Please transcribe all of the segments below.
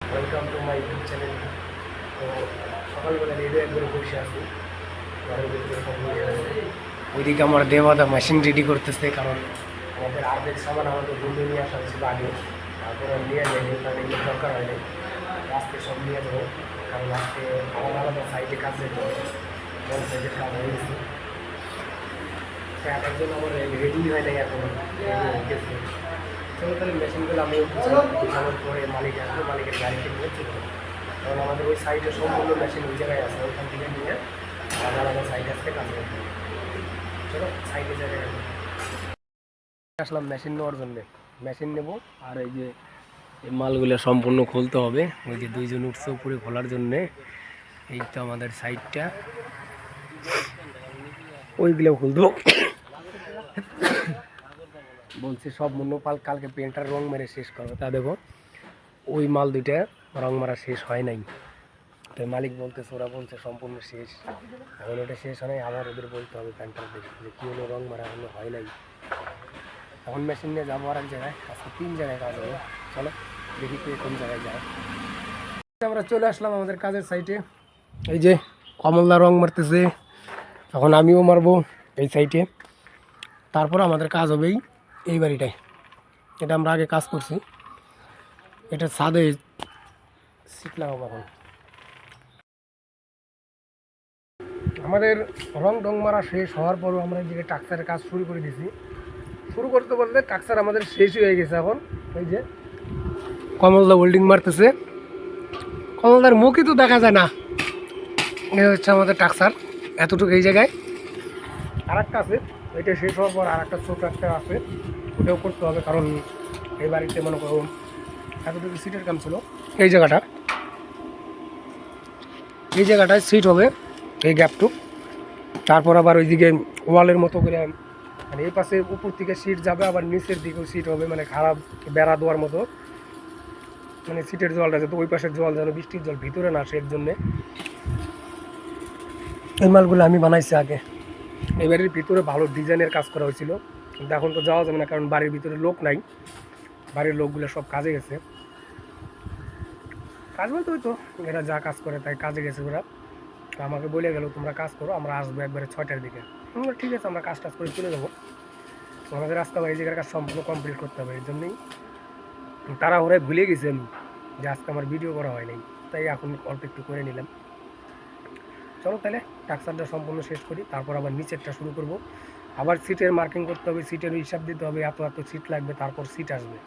Welcome to my YouTube channel. তো সকালবেলা ready একবারে বসে আছি, ঘরের ভিতরে সব বসে আছে। ওইদিকে আমার দেওয়াদা মেশিন রেডি করতেছে, কারণ আমাদের আর্ধেক সামান আমাদের বন্ধু নিয়ে আসা হয়েছিল আগে, তারপরে নিয়ে যায়নি, কারণ এগুলো দরকার হয়নি। আজকে সব নিয়ে যাবো, কারণ আজকে আলাদা আলাদা সাইডে কাজ যেতে হবে, বড় সাইডের কাজ হয়ে গেছে। এক একজন আমার রেডি হয় নাই এখনো, গেছে। চলো তাহলে মেশিনগুলো আমি গুছানোর পরে মালিক আসবে, মালিকের গাড়িতে নিয়ে চলে যাবো। কারণ আমাদের ওই সাইডে সম্পূর্ণ মেশিন ওই জায়গায় আছে, ওইখান থেকে নিয়ে আলাদা আলাদা সাইড আসতে কাজ করতে হবে। চলো সাইডে জায়গায় আসলাম মেশিন নেওয়ার জন্যে। মেশিন নেব, আর এই যে এই মালগুলো সম্পূর্ণ খুলতে হবে। ওই যে দুইজন উঠছে উপরে খোলার জন্যে। এই তো আমাদের সাইডটা, ওইগুলো খুলতে বলছে সব মনোপাল কালকে পেন্টার রং মেরে শেষ করবে। তা দেখো ওই মাল দুইটা রং মারা শেষ হয় নাই, তাই মালিক বলতেছে, ওরা বলছে সম্পূর্ণ শেষ। এখন ওটা শেষ হয় নাই, আবার ওদের বলতে হবে পেন্টারদের যে কী হলো, রং মারা এখনো হয় নাই। এখন মেশিন নিয়ে যাবো আর এক জায়গায়, আজকে 3 জায়গায় কাজ হবে। চলো দেখি কে কোন জায়গায় যায়। আমরা চলে আসলাম আমাদের কাজের সাইটে। এই যে কমলদা রং মারতেছে, এখন আমিও মারবো এই সাইটে। তারপর আমাদের কাজ হবে এই বাড়িটায়। এটা আমরা আগে কাজ করছি, এটা ছাদে সিট লাগাবো। এখন আমাদের রং টং মারা শেষ হওয়ার পরও আমরা এই জায়গায় টাক্সারের কাজ শুরু করে দিয়েছি। শুরু করতে বলতে টাক্সার আমাদের শেষই হয়ে গেছে। এখন এই যে কমলদা ওয়েল্ডিং মারতেছে, কমলদার মুখই তো দেখা যায় না। এই হচ্ছে আমাদের টাক্সার, এতটুকু এই জায়গায়। আর একটা আছে, এটা শেষ হওয়ার পর আর একটা ছোটো একটা আছে, ওটাও করতে হবে। কারণ এই বাড়িতে মনে করো এতটুকু সিটের কাম ছিল। এই জায়গাটায় সিট হবে, এই গ্যাপটুক। তারপর আবার ওইদিকে ওয়ালের মতো করে, মানে এই পাশে উপর থেকে সিট যাবে, আবার নিচের দিকেও সিট হবে, মানে খারাপ বেড়া দেওয়ার মতো। মানে সিটের জলটা যাতে ওই পাশের জল যেন বৃষ্টির জল ভিতরে না আসে, এর জন্যে এই মালগুলো আমি বানাইছি আগে। এই বাড়ির ভিতরে ভালো ডিজাইনের কাজ করা হয়েছিল, কিন্তু এখন তো যাওয়া যাবে না, কারণ বাড়ির ভিতরে লোক নাই। বাড়ির লোকগুলো সব কাজে গেছে। কাজ বলতে হয়তো এরা যা কাজ করে তাই কাজে গেছে ওরা। তো আমাকে বলে গেল তোমরা কাজ করো, আমরা আসবো একবারে 6টার দিকে। ঠিক আছে, আমরা কাজ টাজ করে চলে যাবো। আমাদের রাস্তা বা এই জায়গার কাজ সম্পূর্ণ কমপ্লিট করতে হবে। এই জন্যই তারা ওরাই ভুলে গেছে আমি যে আজকে আমার ভিডিও করা হয় নাই, তাই এখন অল্প একটু করে নিলাম। চলো তাহলে টাক্সারটা সম্পূর্ণ শেষ করি, তারপর আবার নিচেরটা শুরু করব। আবার সিটের মার্কিং করতে হবে, সিটের হিসাব দিতে হবে, এত এত সিট লাগবে, তারপর সিট আসবে।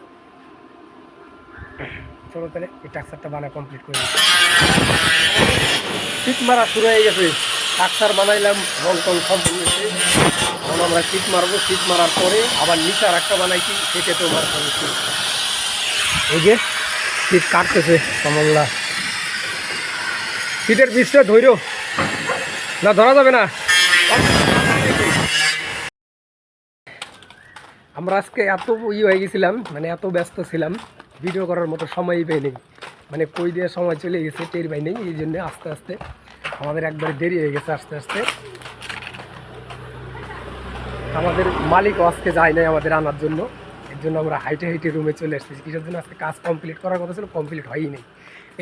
চলো তাহলে এই টাক্সারটা বানা কমপ্লিট করে দিই। সিট মারা শুরু হয়ে গেছে, টাক্সার বানাইলাম, রং টং সম্পূর্ণ শেষ। এখন আমরা সিট মারবো, সিট মারার পরে আবার নিচে আর একটা বানাইছি, সেটাতেও মারতে হবে। এই যে সিট কাটতেছে কমলদা, সিটের পিসটা ধৈর্য না, ধরা যাবে না। আমরা আজকে এত হয়ে গেছিলাম, মানে এত ব্যস্ত ছিলাম, ভিডিও করার মতো সময়ই পাই নেই। মানে কই দিয়ে সময় চলে গেছে টের পাই নেই। এই জন্য আস্তে আস্তে আমাদের একবারে দেরি হয়ে গেছে। আস্তে আস্তে আমাদের মালিকও আজকে যায় নাই আমাদের আনার জন্য, এর জন্য আমরা হাইটে হাইটে রুমে চলে এসেছি। কিসের জন্য? আজকে কাজ কমপ্লিট করার কথা ছিল, কমপ্লিট হয়ই নেই।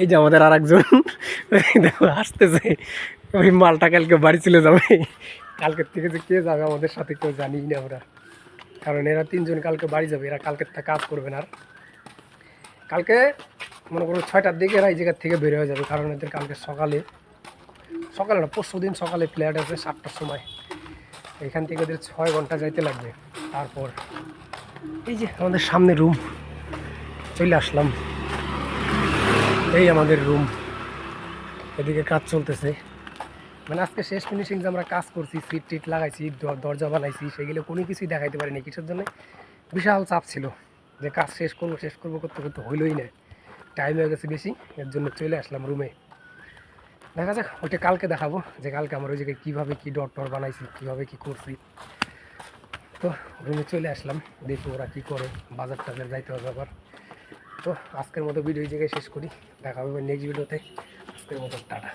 এই যে আমাদের আর একজন দেখো আসতেছে, ওই মালটা কালকে বাড়ি চলে যাবে। কালকের থেকে যে কে যাবে আমাদের সাথে কেউ জানিই না আমরা, কারণ এরা 3 জন কালকে বাড়ি যাবে। এরা কালকের থেকে কাজ করবে না। আর কালকে মনে করো 6টার দিকে এরা এই জায়গার থেকে বের হয়ে যাবে, কারণ এদের কালকে সকালে না, পরশু দিন সকালে ফ্ল্যাট আছে 7টার সময়। এখান থেকে ওদের 6 ঘন্টা যাইতে লাগবে। তারপর এই যে আমাদের সামনে রুম, চলে আসলাম। এই আমাদের রুম, এদিকে কাজ চলতেছে। মানে আজকে শেষ ফিনিশিং যে আমরা কাজ করছি, সিট টিট লাগাইছি, দরজা বানাইছি, সেগুলো কোনো কিছুই দেখাইতে পারিনি। কিছুর জন্য বিশাল চাপ ছিল যে কাজ শেষ করবো করতে করতে হইলই না, টাইম হয়ে গেছে বেশি। এর জন্য চলে আসলাম রুমে। দেখা যাক, ওইটা কালকে দেখাবো যে কালকে আমার ওই জায়গায় কীভাবে কী ডট বানাইছি, কীভাবে কী করছি। তো রুমে চলে আসলাম, দেখি ওরা কী করে। বাজার টাজার যাইতে হবে আবার। তো আজকের মতো ভিডিও এই জায়গায় শেষ করি, দেখা হবে নেক্সট ভিডিওতে। আজকের মতো টাটা।